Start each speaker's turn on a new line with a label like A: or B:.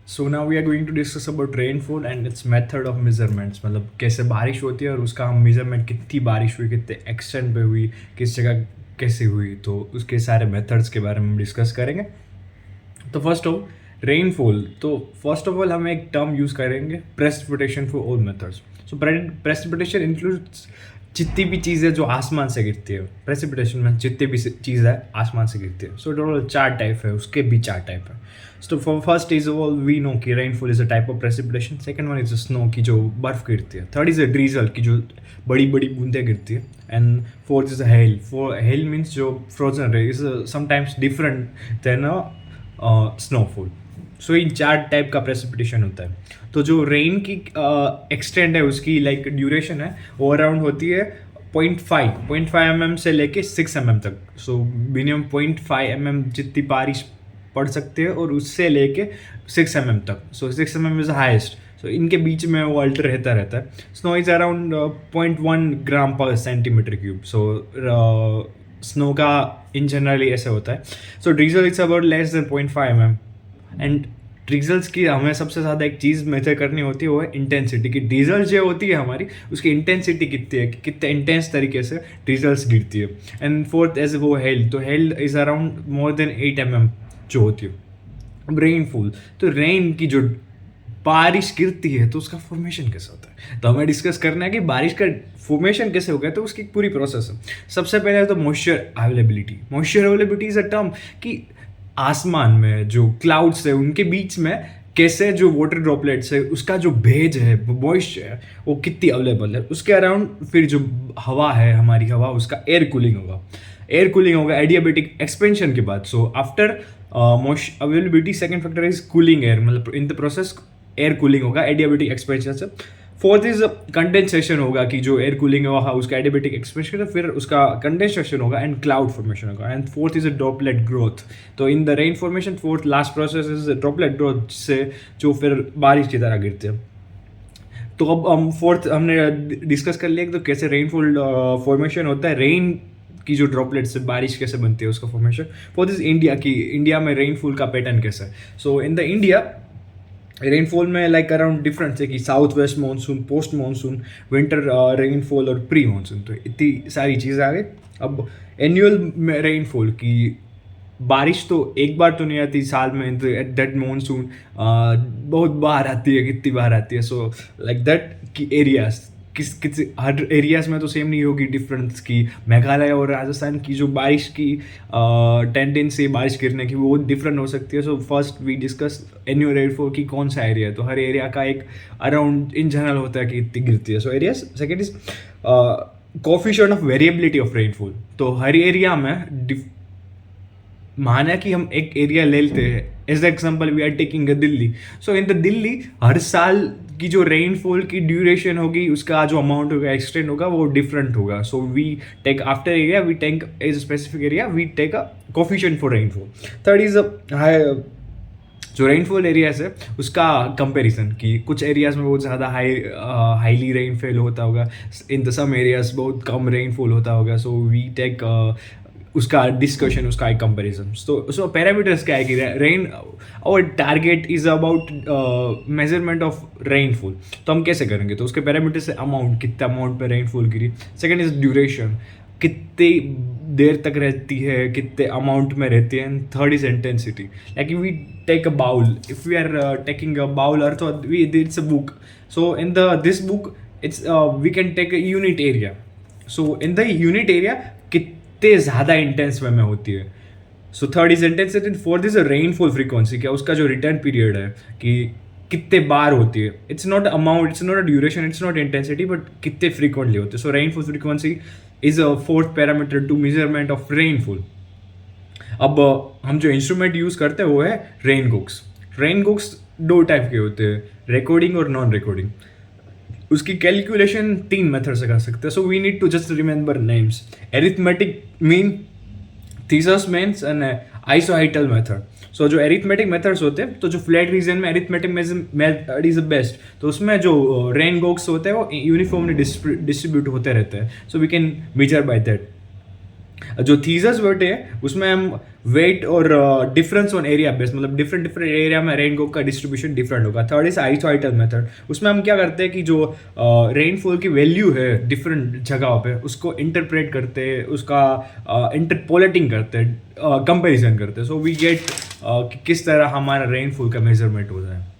A: So now we are going to discuss about rainfall and its method of measurements, मतलब कैसे बारिश होती है और उसका हम मेजरमेंट कितनी बारिश हुई, कितने एक्सटेंट पे हुई, किस जगह कैसे हुई, तो उसके सारे मेथड्स के बारे में हम डिस्कस करेंगे। तो फर्स्ट ऑफ रेनफॉल, तो फर्स्ट ऑफ ऑल हम एक टर्म यूज़ करेंगे, precipitation for all methods. So precipitation includes जितनी भी चीज़ें जो आसमान से गिरती है। प्रेसिपिटेशन में जितनी भी चीज़ है आसमान से गिरती है। सो टोटल 4 टाइप है, उसके भी 4 टाइप है। So for first is all we know कि rainfall is a type of precipitation. Second one is snow की जो बर्फ गिरती है। थर्ड इज अ ड्रीजल की जो बड़ी बड़ी बूंदें गिरती है। And fourth is a hail. For hail means जो frozen ray is sometimes different than a snowfall. So in 4 type का प्रेसिपिटेशन होता है। तो जो रेन की एक्सटेंड है, उसकी लाइक ड्यूरेशन है, वो अराउंड होती है 0.5 mm से लेके 6 mm तक। सो मिनिमम 0.5 mm जितनी बारिश पड़ सकती है और उससे लेके 6 mm तक। सो 6 mm इज हाइस्ट। सो इनके बीच में वो अल्टर रहता रहता है। स्नो इज अराउंड 0.1 ग्राम पर सेंटीमीटर क्यूब। सो स्नो का इन जनरली ऐसे होता है। So drizzle it's about less than 0.5 mm। And drizzles की हमें सबसे ज़्यादा एक चीज़ मेजर करनी होती है, वो है इंटेंसिटी की। डीजल जो होती है हमारी, उसकी इंटेंसिटी कितनी है, कितने इंटेंस तरीके से डीजल्स गिरती है। एंड फोर्थ एज वो हेल, तो hell is around more than 8 mm जो होती है। अब रेनफॉल, तो रेन की जो बारिश गिरती है तो उसका फॉर्मेशन कैसे होता है, तो हमें डिस्कस करना है कि बारिश का फॉर्मेशन कैसे हो गया। तो उसकी पूरी प्रोसेस है। सबसे पहले तो moisture availability. Moisture availability is a term कि आसमान में जो क्लाउड्स है उनके बीच में कैसे जो वाटर ड्रॉपलेट्स है, उसका जो भेज है, मॉइस्चर है, वो कितनी अवेलेबल है। उसके अराउंड फिर जो हवा है, हमारी हवा, उसका एयर कूलिंग होगा। एयर कूलिंग होगा एडियाबेटिक एक्सपेंशन के बाद। So after moisture availability, second factor is cooling air, मतलब in the process air cooling होगा एडियाबेटिक एक्सपेंशन से। फोर्थ इज कंडेंसेशन होगा कि जो एयर कूलिंग होगा उसका एडियाबेटिक एक्सपेंशन है, फिर उसका कंडेंसेशन होगा एंड क्लाउड फॉर्मेशन होगा। And fourth is a droplet growth. तो in the rain formation fourth last process is droplet growth, से जो फिर बारिश की तरह गिरते हैं। तो अब हम फोर्थ हमने डिस्कस कर लिया कि तो कैसे रेनफॉल फॉर्मेशन होता है, रेन की जो ड्रॉपलेट से बारिश कैसे बनती है, उसका फॉर्मेशन। फोर्थ इज इंडिया की, इंडिया में रेनफॉल का पैटर्न कैसा है। सो इन द इंडिया रेनफॉल में लाइक अराउंड डिफरेंस है कि south west monsoon, post monsoon, winter rainfall और प्री मानसून। तो इतनी सारी चीज़ें आ गई। अब एनुअल रेनफॉल की बारिश तो एक बार तो नहीं आती साल में। एट दैट मानसून बहुत बार आती है, कितनी बार आती है। सो लाइक दैट की एरियाज किस हर एरियाज में तो सेम नहीं होगी डिफरेंस की। मेघालय और राजस्थान की जो बारिश की टेंडेंसी बारिश गिरने की, वो डिफरेंट हो सकती है। So first we discuss annual rainfall की कौन सा एरिया है। तो हर एरिया का एक अराउंड इन जनरल होता है कि इतनी गिरती है। So areas. Second is coefficient of variability of rainfall. तो हर एरिया में माना कि हम एक एरिया ले लेते हैं, as example we are taking Delhi. So in the Delhi हर साल की जो रेनफॉल की ड्यूरेशन होगी, उसका जो अमाउंट होगा, एक्सटेंड होगा, वो डिफरेंट होगा। So we take after area, we take as specific area, we take a coefficient for rainfall. Third is जो रेनफॉल एरियाज है उसका कंपैरिजन, कि कुछ एरियाज में बहुत ज़्यादा हाईली रेनफॉल होता होगा, इन द सम एरियाज बहुत कम रेनफॉल होता होगा। सो वी टेक उसका डिस्कशन, उसका एक कंपैरिजन। तो पैरामीटर्स क्या है कि रेन और target is about measurement of rainfall. तो हम कैसे करेंगे, तो उसके पैरामीटर्स है अमाउंट, कितने अमाउंट पे rainfall Giri. Second is duration, कितनी देर तक रहती है, कितने अमाउंट में रहती है। And third is intensity, like we take a bowl, if we are taking a bowl earth, we it's a book. So in the this book it's we can take a unit area. So in the unit area कितने ज़्यादा intense way में होती है। So third is intensity. Fourth is rainfall frequency, क्या उसका जो return period है कि कितने बार होती है। It's not amount, it's not a duration, it's not intensity, but कितने फ्रीक्वेंटली होते हैं। So rainfall frequency is a fourth parameter to measurement of rainfall. अब हम जो इंस्ट्रूमेंट यूज करते हैं वो है rain books. Rain books 2 type के होते हैं, रिकॉर्डिंग और नॉन रिकॉर्डिंग। उसकी कैलकुलेशन 3 मेथड से कर सकते हैं। So we need to just remember names, arithmetic mean, thesis means and isohyetal method. So जो एरिथमेटिक मेथड्स होते हैं, तो जो फ्लैट रीजन में arithmetic method is the best. तो उसमें जो रेन गोक्स होते हैं वो यूनिफॉर्मली डिस्ट्रीब्यूट होते रहते हैं। So we can measure by that. जो थीसिस वर्ट है उसमें हम वेट और डिफरेंस ऑन एरिया बेस, मतलब डिफरेंट डिफरेंट एरिया में रेनफॉल का डिस्ट्रीब्यूशन डिफरेंट होगा। थर्ड इज आइसोइटल मेथड, उसमें हम क्या करते हैं कि जो रेनफॉल की वैल्यू है डिफरेंट जगहों पे उसको इंटरप्रेट करते हैं, उसका इंटरपोलेटिंग करते हैं, कंपेरिजन करते हैं, सो वी गेट किस तरह हमारा रेनफॉल का मेजरमेंट होता है।